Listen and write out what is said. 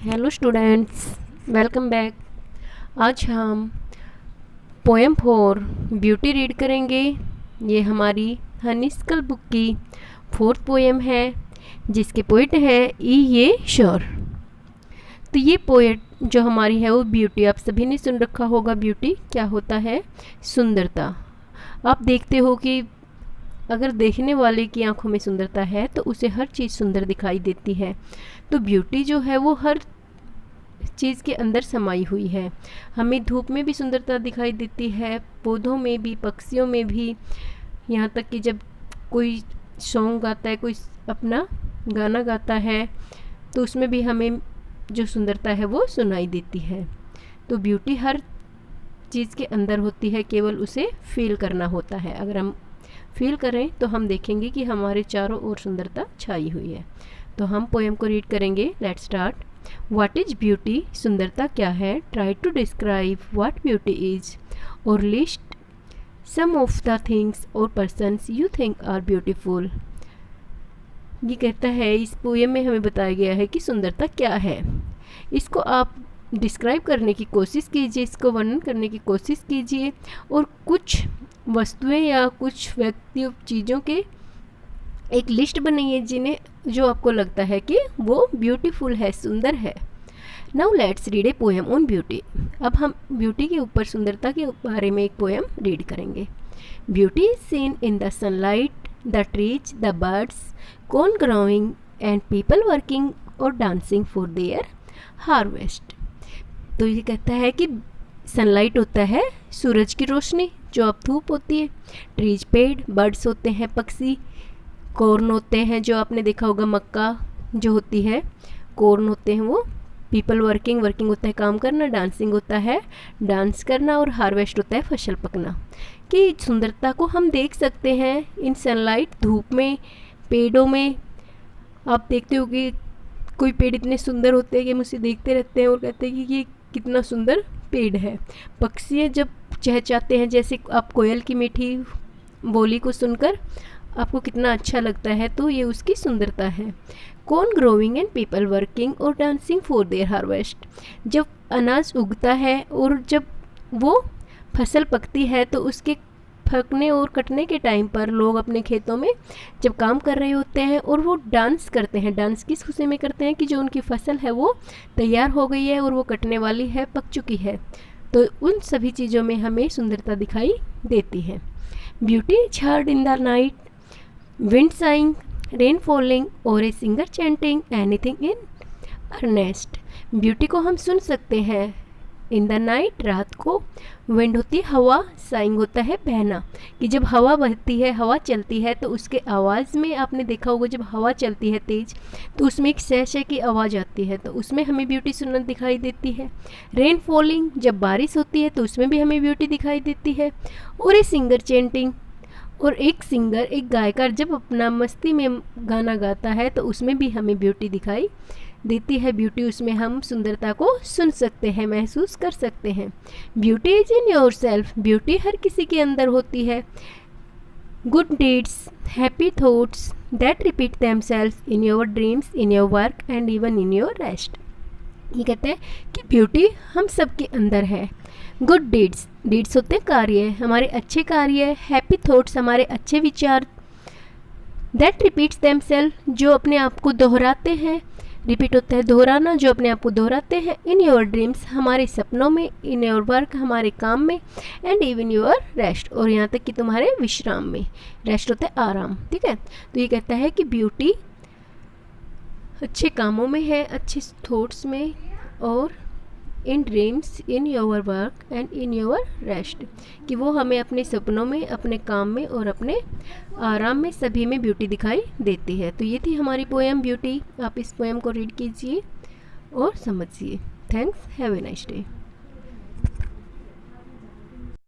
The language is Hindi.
Hello students, welcome back. आज हम पोएम फॉर ब्यूटी रीड करेंगे। ये हमारी हनीस्कल बुक की 4th पोएम है, जिसके पोइट है ये श्योर। तो ये पोएट जो हमारी है वो ब्यूटी, आप सभी ने सुन रखा होगा। ब्यूटी क्या होता है? सुंदरता। आप देखते हो कि अगर देखने वाले की आंखों में सुंदरता है तो उसे हर चीज़ सुंदर दिखाई देती है। तो ब्यूटी जो है वो हर चीज़ के अंदर समाई हुई है। हमें धूप में भी सुंदरता दिखाई देती है, पौधों में भी, पक्षियों में भी, यहाँ तक कि जब कोई सॉन्ग गाता है, कोई अपना गाना गाता है तो उसमें भी हमें जो सुंदरता है वो सुनाई देती है। तो ब्यूटी हर चीज़ के अंदर होती है, केवल उसे फील करना होता है। अगर हम फील करें तो हम देखेंगे कि हमारे चारों ओर सुंदरता छाई हुई है। तो हम पोएम को रीड करेंगे। Let's start. What is beauty? सुंदरता क्या है? Try to describe what beauty is, और list some of the things और persons you think are beautiful. ये कहता है, इस पोएम में हमें बताया गया है कि सुंदरता क्या है। इसको आप डिस्क्राइब करने की कोशिश कीजिए, इसको वर्णन करने की कोशिश कीजिए, और कुछ वस्तुएं या कुछ व्यक्तियों, चीज़ों के एक लिस्ट बनाइए जिन्हें, जो आपको लगता है कि वो ब्यूटीफुल है, सुंदर है। Now let's read a poem on beauty. अब हम ब्यूटी के ऊपर, सुंदरता के बारे में एक पोएम रीड करेंगे। Beauty is seen in the sunlight, the trees, the birds, corn growing and people working और डांसिंग फॉर देयर हार्वेस्ट। तो ये कहता है कि सनलाइट होता है सूरज की रोशनी, जो अब धूप होती है। ट्रीज पेड़, बर्ड्स होते हैं पक्षी, कॉर्न होते हैं जो आपने देखा होगा, मक्का जो होती है, कॉर्न होते हैं वो। पीपल वर्किंग, वर्किंग होता है काम करना, डांसिंग होता है डांस करना, और हार्वेस्ट होता है फसल पकना। कि सुंदरता को हम देख सकते हैं इन सनलाइट, धूप में, पेड़ों में। आप देखते हो कि कोई पेड़ इतने सुंदर होते हैं कि हम उसे देखते रहते हैं और कहते हैं कि ये कितना सुंदर पेड़ है। पक्षी जब चहचहाते हैं, जैसे आप कोयल की मीठी बोली को सुनकर आपको कितना अच्छा लगता है, तो ये उसकी सुंदरता है। Corn growing and people working और डांसिंग फॉर देयर हार्वेस्ट। जब अनाज उगता है और जब वो फसल पकती है तो उसके पकने और कटने के टाइम पर लोग अपने खेतों में जब काम कर रहे होते हैं और वो डांस करते हैं। डांस किस खुशी में करते हैं कि जो उनकी फसल है वो तैयार हो गई है और वो कटने वाली है, पक चुकी है। तो उन सभी चीज़ों में हमें सुंदरता दिखाई देती है। Beauty is heard in the night, wind saying, rain falling और a singer chanting anything in earnest. Beauty को हम सुन सकते हैं इन द नाइट, रात को। विंड होती है हवा, साइंग होता है बहना, कि जब हवा बहती है, हवा चलती है तो उसके आवाज़ में आपने देखा होगा, जब हवा चलती है तेज़ तो उसमें एक शह शह की आवाज़ आती है, तो उसमें हमें ब्यूटी सुनना दिखाई देती है। रेन फॉलिंग, जब बारिश होती है तो उसमें भी हमें ब्यूटी दिखाई देती है। और ए सिंगर चैंटिंग, और एक सिंगर, एक गायकार जब अपना मस्ती में गाना गाता है तो उसमें भी हमें ब्यूटी दिखाई देती है। ब्यूटी, उसमें हम सुंदरता को सुन सकते हैं, महसूस कर सकते हैं। Beauty is in yourself, beauty हर किसी के अंदर होती है। Good deeds, happy thoughts that repeat themselves in your dreams, in your work and even in your rest. ये कहते हैं कि ब्यूटी हम सब के अंदर है। गुड डीड्स, डीड्स होते हैं कार्य, हमारे अच्छे कार्य। हैप्पी थॉट्स, हमारे अच्छे विचार। दैट रिपीट्स देमसेल्फ, जो अपने आप को दोहराते हैं। रिपीट होता है दोहराना, जो अपने आप को दोहराते हैं। इन योर ड्रीम्स, हमारे सपनों में। इन योर वर्क, हमारे काम में। एंड इवन योर रेस्ट, और यहाँ तक कि तुम्हारे विश्राम में। रेस्ट होता है आराम, ठीक है। तो ये कहता है कि ब्यूटी अच्छे कामों में है, अच्छे थॉट्स में, और इन dreams, in your work and in your rest, कि वो हमें अपने सपनों में, अपने काम में और अपने आराम में, सभी में ब्यूटी दिखाई देती है। तो ये थी हमारी पोएम ब्यूटी। आप इस पोएम को रीड कीजिए और समझिए। Thanks, have a nice day.